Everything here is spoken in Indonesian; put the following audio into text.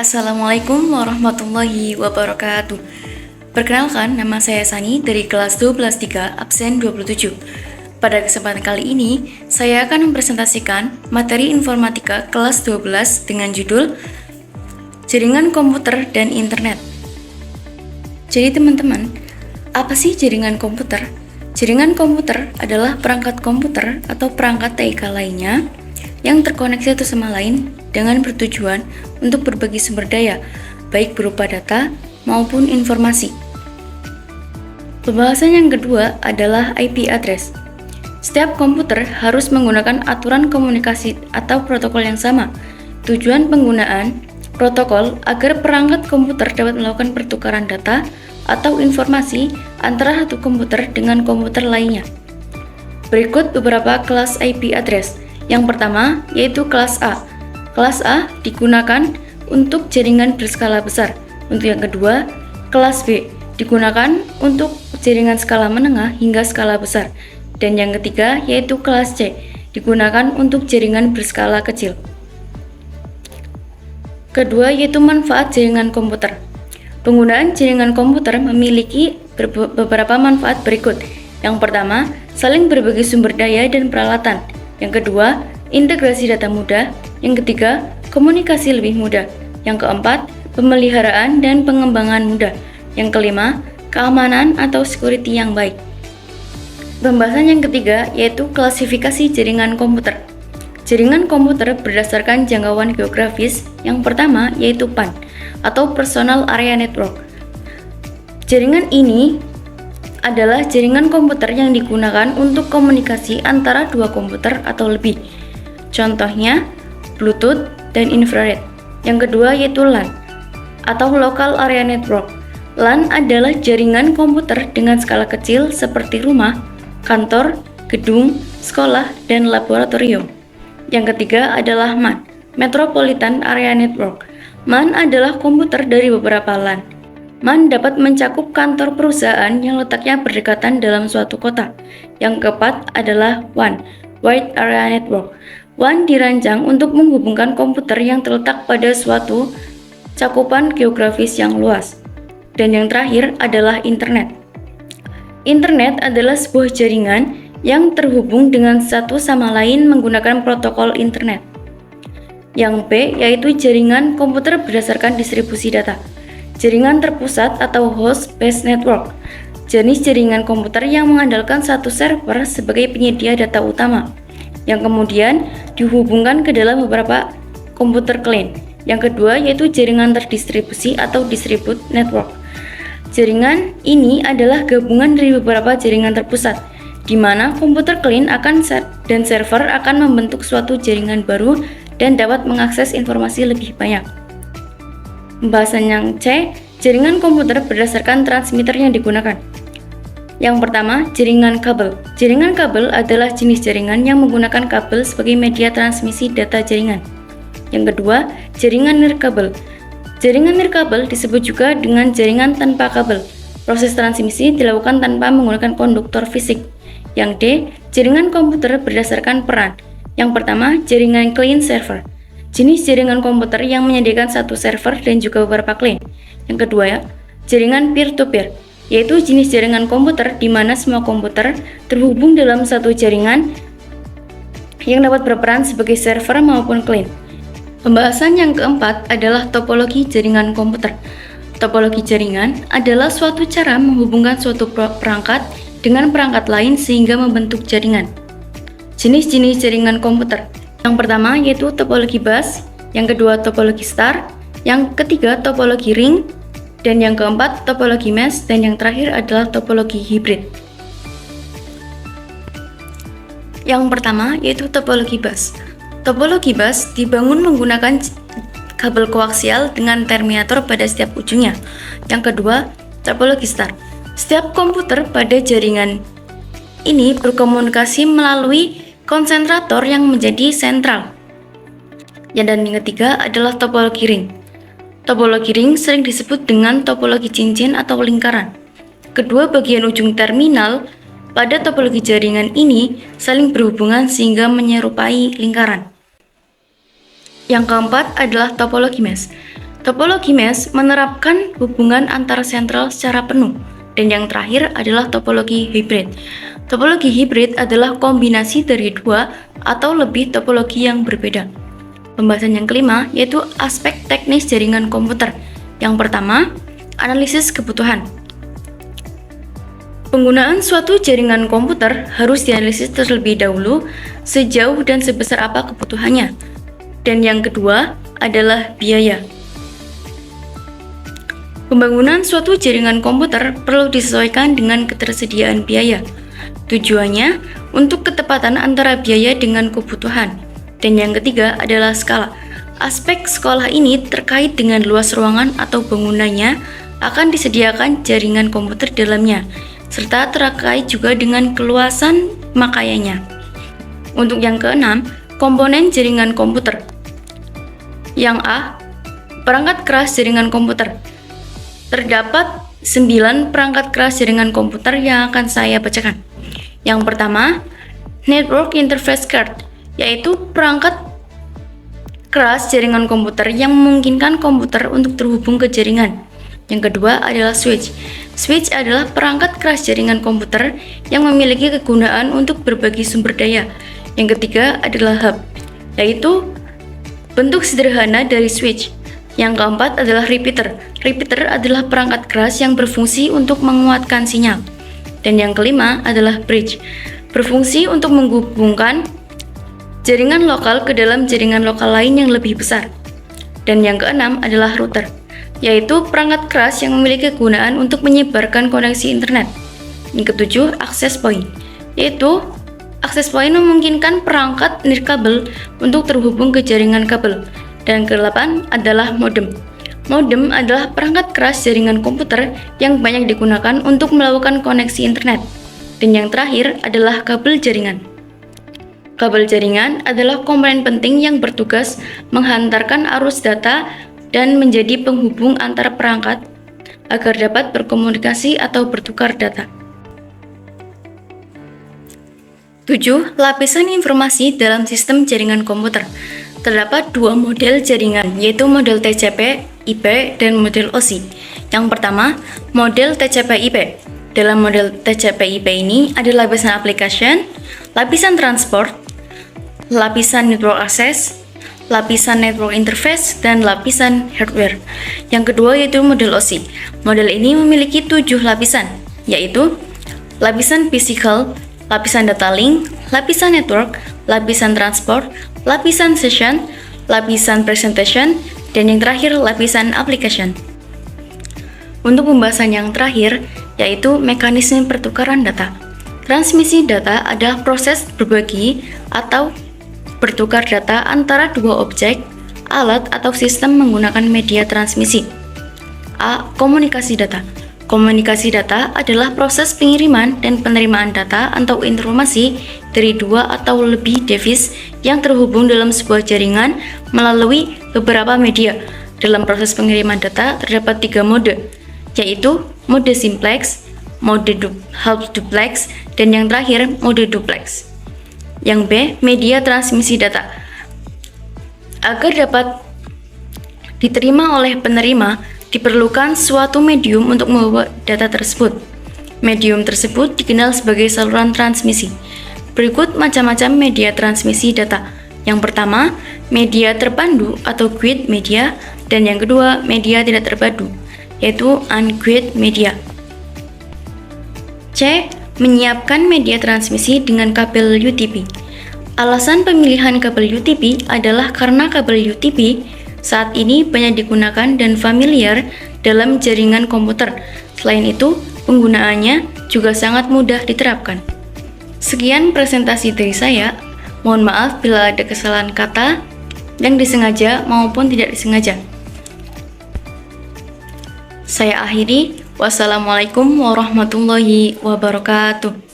Assalamualaikum warahmatullahi wabarakatuh. Perkenalkan, nama saya Sani dari kelas 12-3 absen 27. Pada kesempatan kali ini, saya akan mempresentasikan materi informatika kelas 12 dengan judul Jaringan Komputer dan Internet. Jadi teman-teman, apa sih jaringan komputer? Jaringan komputer adalah perangkat komputer atau perangkat TIK lainnya yang terkoneksi satu sama lain dengan bertujuan untuk berbagi sumber daya, baik berupa data maupun informasi. Pembahasan yang kedua adalah IP address. Setiap komputer harus menggunakan aturan komunikasi atau protokol yang sama. Tujuan penggunaan protokol agar perangkat komputer dapat melakukan pertukaran data atau informasi antara satu komputer dengan komputer lainnya. Berikut beberapa kelas IP address. Yang pertama yaitu kelas A. Kelas A digunakan untuk jaringan berskala besar. Untuk yang kedua, kelas B digunakan untuk jaringan skala menengah hingga skala besar. Dan yang ketiga yaitu kelas C digunakan untuk jaringan berskala kecil. Kedua yaitu manfaat jaringan komputer. Penggunaan jaringan komputer memiliki beberapa manfaat berikut. Yang pertama, saling berbagi sumber daya dan peralatan. Yang kedua, integrasi data mudah. Yang ketiga, komunikasi lebih mudah. Yang keempat, pemeliharaan dan pengembangan mudah. Yang kelima, keamanan atau security yang baik. Pembahasan yang ketiga yaitu klasifikasi jaringan komputer. Jaringan komputer berdasarkan jangkauan geografis. Yang pertama yaitu PAN atau Personal Area Network. Jaringan ini adalah jaringan komputer yang digunakan untuk komunikasi antara dua komputer atau lebih. Contohnya Bluetooth dan infrared. Yang kedua yaitu LAN atau Local Area Network. LAN adalah jaringan komputer dengan skala kecil seperti rumah, kantor, gedung, sekolah, dan laboratorium. Yang ketiga adalah MAN, Metropolitan Area Network. MAN adalah komputer dari beberapa LAN. MAN dapat mencakup kantor perusahaan yang letaknya berdekatan dalam suatu kota. Yang keempat adalah WAN, Wide Area Network. WAN dirancang untuk menghubungkan komputer yang terletak pada suatu cakupan geografis yang luas. Dan yang terakhir adalah internet. Internet adalah sebuah jaringan yang terhubung dengan satu sama lain menggunakan protokol internet. Yang B yaitu jaringan komputer berdasarkan distribusi data. Jaringan terpusat atau host-based network. Jenis jaringan komputer yang mengandalkan satu server sebagai penyedia data utama, yang kemudian dihubungkan ke dalam beberapa komputer klien. Yang kedua yaitu jaringan terdistribusi atau distributed network. Jaringan ini adalah gabungan dari beberapa jaringan terpusat, di mana komputer klien dan server akan membentuk suatu jaringan baru dan dapat mengakses informasi lebih banyak. Pembahasan yang C, jaringan komputer berdasarkan transmitter yang digunakan. Yang pertama, jaringan kabel. Jaringan kabel adalah jenis jaringan yang menggunakan kabel sebagai media transmisi data jaringan. Yang kedua, jaringan nirkabel. Jaringan nirkabel disebut juga dengan jaringan tanpa kabel. Proses transmisi dilakukan tanpa menggunakan konduktor fisik. Yang D, jaringan komputer berdasarkan peran. Yang pertama, jaringan client server. Jenis jaringan komputer yang menyediakan satu server dan juga beberapa klien. Yang kedua, jaringan peer-to-peer, yaitu jenis jaringan komputer di mana semua komputer terhubung dalam satu jaringan yang dapat berperan sebagai server maupun klien. Pembahasan yang keempat adalah topologi jaringan komputer. Topologi jaringan adalah suatu cara menghubungkan suatu perangkat dengan perangkat lain sehingga membentuk jaringan. Jenis-jenis jaringan komputer. Yang pertama yaitu topologi bus, yang kedua topologi star, yang ketiga topologi ring, dan yang keempat topologi mesh, dan yang terakhir adalah topologi hybrid. Yang pertama yaitu topologi bus. Topologi bus dibangun menggunakan kabel koaksial dengan terminator pada setiap ujungnya. Yang kedua, topologi star. Setiap komputer pada jaringan ini berkomunikasi melalui konsentrator yang menjadi sentral. Dan yang ketiga adalah topologi ring. Topologi ring sering disebut dengan topologi cincin atau lingkaran. Kedua bagian ujung terminal pada topologi jaringan ini saling berhubungan sehingga menyerupai lingkaran. Yang keempat adalah topologi mesh. Topologi mesh menerapkan hubungan antar sentral secara penuh. Dan yang terakhir adalah topologi hibrid. Topologi hibrid adalah kombinasi dari dua atau lebih topologi yang berbeda. Pembahasan yang kelima yaitu aspek teknis jaringan komputer. Yang pertama, analisis kebutuhan. Penggunaan suatu jaringan komputer harus dianalisis terlebih dahulu sejauh dan sebesar apa kebutuhannya. Dan yang kedua adalah biaya. Pembangunan suatu jaringan komputer perlu disesuaikan dengan ketersediaan biaya. Tujuannya untuk ketepatan antara biaya dengan kebutuhan. Dan yang ketiga adalah skala. Aspek skala ini terkait dengan luas ruangan atau bangunannya akan disediakan jaringan komputer dalamnya, serta terkait juga dengan keluasan makayanya. Untuk yang keenam, komponen jaringan komputer. Yang A, perangkat keras jaringan komputer. Terdapat 9 perangkat keras jaringan komputer yang akan saya bacakan. Yang pertama, Network Interface Card, yaitu perangkat keras jaringan komputer yang memungkinkan komputer untuk terhubung ke jaringan. Yang kedua adalah switch. Switch adalah perangkat keras jaringan komputer yang memiliki kegunaan untuk berbagi sumber daya. Yang ketiga adalah hub, yaitu bentuk sederhana dari switch. Yang keempat adalah repeater. Repeater adalah perangkat keras yang berfungsi untuk menguatkan sinyal. Dan yang kelima adalah bridge, berfungsi untuk menghubungkan jaringan lokal ke dalam jaringan lokal lain yang lebih besar. Dan yang keenam adalah router, yaitu perangkat keras yang memiliki kegunaan untuk menyebarkan koneksi internet. Yang ketujuh, access point, yaitu access point memungkinkan perangkat nirkabel untuk terhubung ke jaringan kabel. Dan ke-8 adalah modem. Modem adalah perangkat keras jaringan komputer yang banyak digunakan untuk melakukan koneksi internet. Dan yang terakhir adalah kabel jaringan. Kabel jaringan adalah komponen penting yang bertugas menghantarkan arus data dan menjadi penghubung antar perangkat agar dapat berkomunikasi atau bertukar data. 7. Lapisan informasi dalam sistem jaringan komputer. Terdapat dua model jaringan, yaitu model TCP/IP dan model OSI. Yang pertama, model TCP/IP. Dalam model TCP/IP ini ada lapisan application, lapisan transport, lapisan network access, lapisan network interface, dan lapisan hardware. Yang kedua yaitu model OSI. Model ini memiliki 7 lapisan, yaitu lapisan physical, lapisan data link, lapisan network, lapisan transport, lapisan session, lapisan presentation, dan yang terakhir lapisan application. Untuk pembahasan yang terakhir, yaitu mekanisme pertukaran data. Transmisi data adalah proses berbagi atau bertukar data antara dua objek, alat, atau sistem menggunakan media transmisi. A. Komunikasi data. Komunikasi data adalah proses pengiriman dan penerimaan data atau informasi dari dua atau lebih device yang terhubung dalam sebuah jaringan melalui beberapa media. Dalam proses pengiriman data terdapat 3 mode, yaitu mode simplex, mode half duplex, dan yang terakhir mode duplex. Yang B, media transmisi data. Agar dapat diterima oleh penerima, diperlukan suatu medium untuk membawa data tersebut. Medium tersebut dikenal sebagai saluran transmisi. Berikut macam-macam media transmisi data. Yang pertama, media terpandu atau guided media, dan yang kedua, media tidak terpadu, yaitu unguided media. C. Menyiapkan media transmisi dengan kabel UTP. Alasan pemilihan kabel UTP adalah karena kabel UTP saat ini banyak digunakan dan familiar dalam jaringan komputer. Selain itu, penggunaannya juga sangat mudah diterapkan. Sekian presentasi dari saya. Mohon maaf bila ada kesalahan kata yang disengaja maupun tidak disengaja. Saya akhiri. Wassalamualaikum warahmatullahi wabarakatuh.